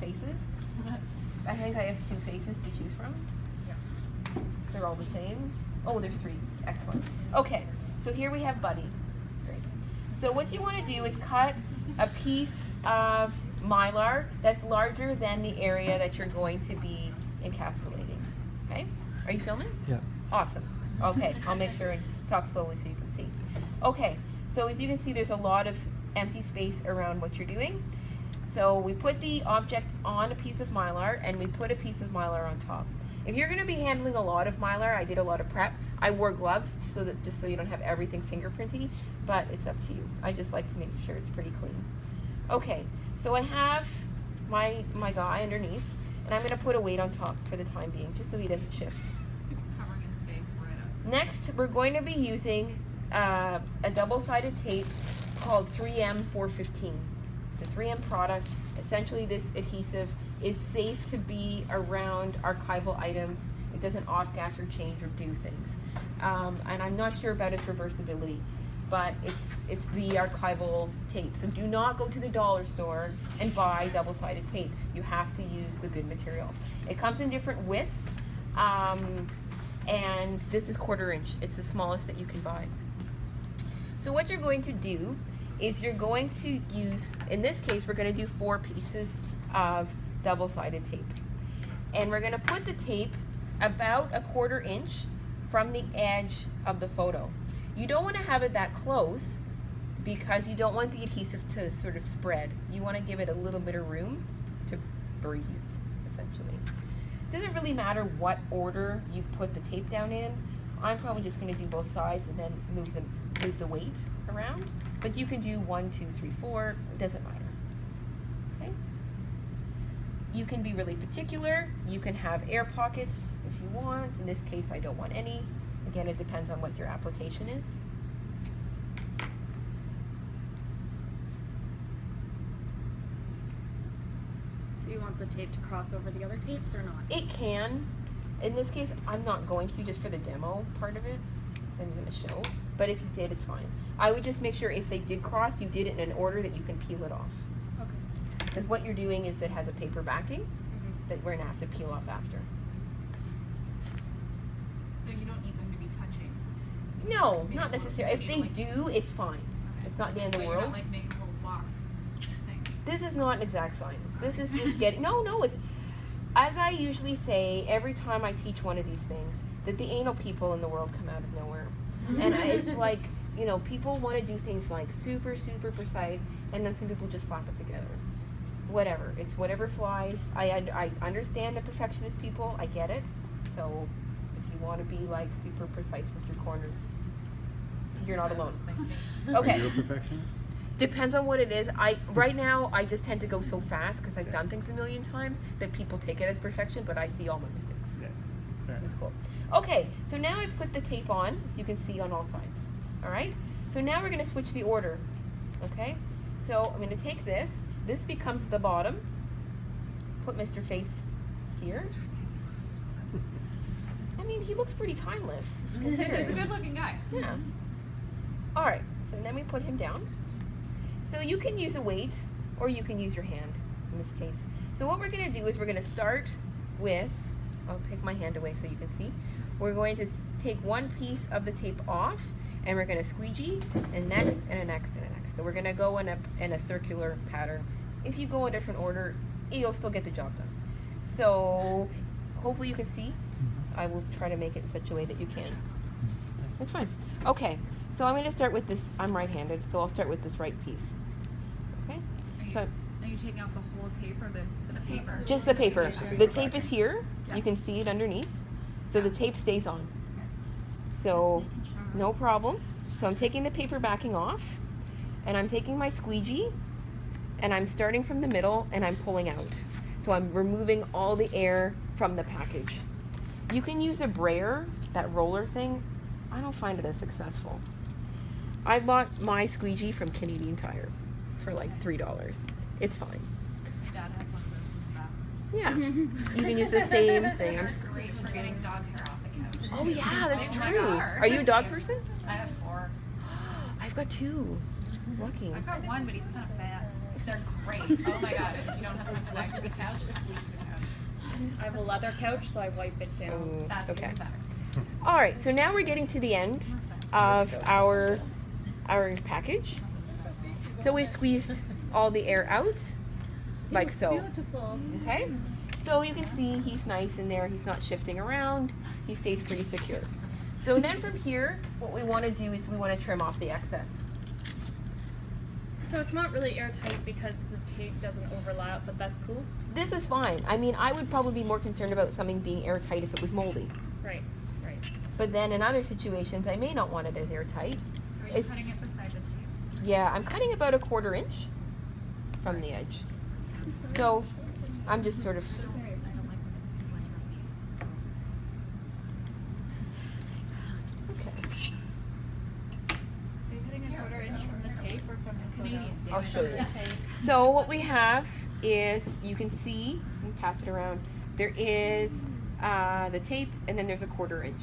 faces. I think I have 2 faces to choose from. Yeah. They're all the same. Oh, there's 3. Excellent. Okay, so here we have Buddy. Great. So what you want to do is cut a piece of Mylar that's larger than the area that you're going to be encapsulating. Okay? Are you filming? Yeah. Awesome. Okay, I'll make sure and talk slowly so you can see. Okay, so as you can see, there's a lot of empty space around what you're doing. So we put the object on a piece of Mylar and we put a piece of Mylar on top. If you're going to be handling a lot of Mylar, I did a lot of prep. I wore gloves so that just so you don't have everything fingerprinty, but it's up to you. I just like to make sure it's pretty clean. Okay, so I have my guy underneath, and I'm going to put a weight on top for the time being, just so he doesn't shift. Covering his face right up. Next, we're going to be using a double-sided tape called 3M 415. It's a 3M product. Essentially, this adhesive is safe to be around archival items. It doesn't off-gas or change or do things. And I'm not sure about its reversibility, but it's the archival tape. So do not go to the dollar store and buy double-sided tape. You have to use the good material. It comes in different widths, and this is 1/4 inch. It's the smallest that you can buy. So what you're going to do is you're going to use, in this case, we're going to do 4 pieces of double-sided tape. And we're going to put the tape about 1/4 inch from the edge of the photo. You don't want to have it that close because you don't want the adhesive to sort of spread. You want to give it a little bit of room to breathe, essentially. It doesn't really matter what order you put the tape down in. I'm probably just going to do both sides and then move the weight around. But you can do 1, 2, 3, 4. It doesn't matter. Okay. You can be really particular. You can have air pockets if you want. In this case, I don't want any. Again, it depends on what your application is. So you want the tape to cross over the other tapes or not? It can. In this case, I'm not going to, just for the demo part of it. I'm going to show. But if you did, it's fine. I would just make sure if they did cross, you did it in an order that you can peel it off. Okay. Because what you're doing is it has a paper backing that we're going to have to peel off after. So you don't need them to be touching. No, not necessarily. If they do, it's fine. Okay. It's not the end of the But world. You're not like making a little box thing. This is not an exact science. This is just getting, no, it's, as I usually say every time I teach one of these things, that the anal people in the world come out of nowhere. And it's like, you know, people want to do things like super, super precise, and then some people just slap it together. Whatever. It's whatever flies. I understand the perfectionist people. I get it. So if you want to be like super precise with your corners, you're not alone. Okay. Are you a perfectionist? Depends on what it is. Right now I just tend to go so fast because I've done things a million times that people take it as perfection, but I see all my mistakes. Yeah. Fair It's enough. cool. Okay, so now I've put the tape on, so you can see on all sides. All right. So now we're going to switch the order. Okay. So I'm going to take this. This becomes the bottom. Put Mr. Face here. I mean, he looks pretty timeless. He's a considering. good looking guy. Yeah. All right. So then we put him down. So you can use a weight, or you can use your hand in this case. So what we're going to do is we're going to start with, I'll take my hand away so you can see. We're going to take one piece of the tape off, and we're going to squeegee, and next, and a next, and a next. So we're going to go in a circular pattern. If you go in a different order, you'll still get the job done. So hopefully you can see. I will try to make it in such a way that you can. That's fine. Okay, so I'm going to start with this. I'm right-handed, so I'll start with this right piece. Okay? So Are you taking off the whole tape or the paper? just the paper. Sure. The tape is here. Yeah. You can see it underneath. So the tape stays on. So no problem. So I'm taking the paper backing off, and I'm taking my squeegee, and I'm starting from the middle, and I'm pulling out. So I'm removing all the air from the package. You can use a brayer, that roller thing. I don't find it as successful. I bought my squeegee from Canadian Tire for like $3. It's fine. My dad has one of those in the back. Yeah. You can use the same thing. I'm They're great for getting dog hair off the couch. Oh yeah, that's Oh my true. God. Are you a dog person? I have 4. I've got 2. Lucky. I've got one, but he's kind of fat. They're great. Oh my god. If you don't have time to wipe the couch, just leave the couch. I have a leather couch, so I wipe it down. Ooh, That's okay. even better. All right, so now we're getting to the end of our package. So we've squeezed all the air out, like so. Beautiful. Okay, so you can see he's nice in there. He's not shifting around. He stays pretty secure. So then from here, what we want to do is we want to trim off the excess. So it's not really airtight because the tape doesn't overlap, but that's cool. This is fine. I mean, I would probably be more concerned about something being airtight if it was moldy. Right, right. But then in other situations, I may not want it as airtight. So are you It's- cutting it beside the tapes? Yeah, I'm cutting about 1/4 inch from the edge. So I'm just sort of, I don't like when it okay. Are you cutting a 1/4 inch from the tape or from the Canadian? I'll show you. So what we have is, you can see, and pass it around, there is the tape and then there's 1/4 inch.